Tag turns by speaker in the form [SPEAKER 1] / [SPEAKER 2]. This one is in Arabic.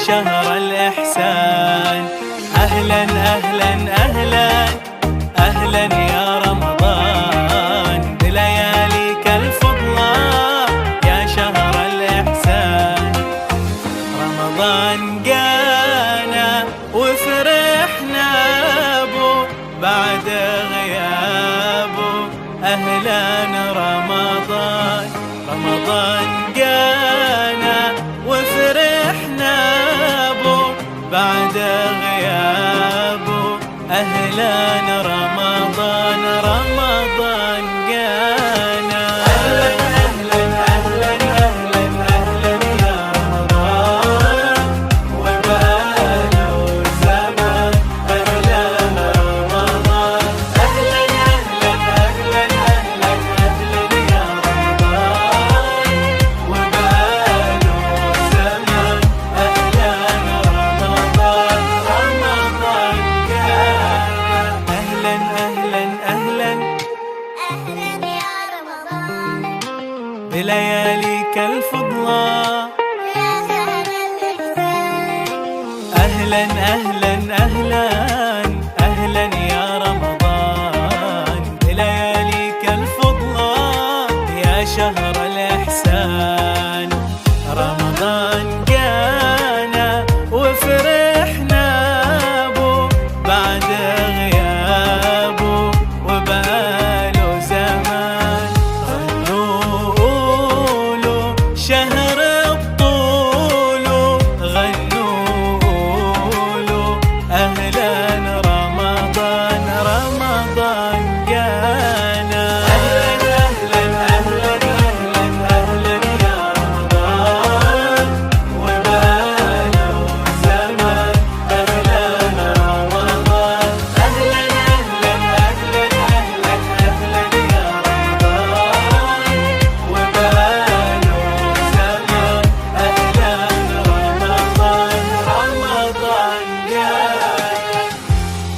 [SPEAKER 1] شهر الإحسان. أهلا أهلا أهلا أهلا يا رمضان بلياليك الفضلى يا شهر الإحسان. رمضان جانا وفرحنا بو بعد غيابه. أهلا رمضان، رمضان جانا وفرحنا بو بعد غيابه. أهلا رمضان، رمضان جانا. أهلا أهلا أهلا أهلا أهلا يا رمضان وبقاله زمان. أهلا رمضان، أهلا أهلا أهلا أهلا أهلا يا رمضان وبقاله زمان. أهلا رمضان، رمضان جانا. أهلا أهلا أهلا
[SPEAKER 2] أهلا يا رمضان
[SPEAKER 1] بلياليك الفضلى
[SPEAKER 2] يا شهر الإحسان.
[SPEAKER 1] أهلا أهلا أهلا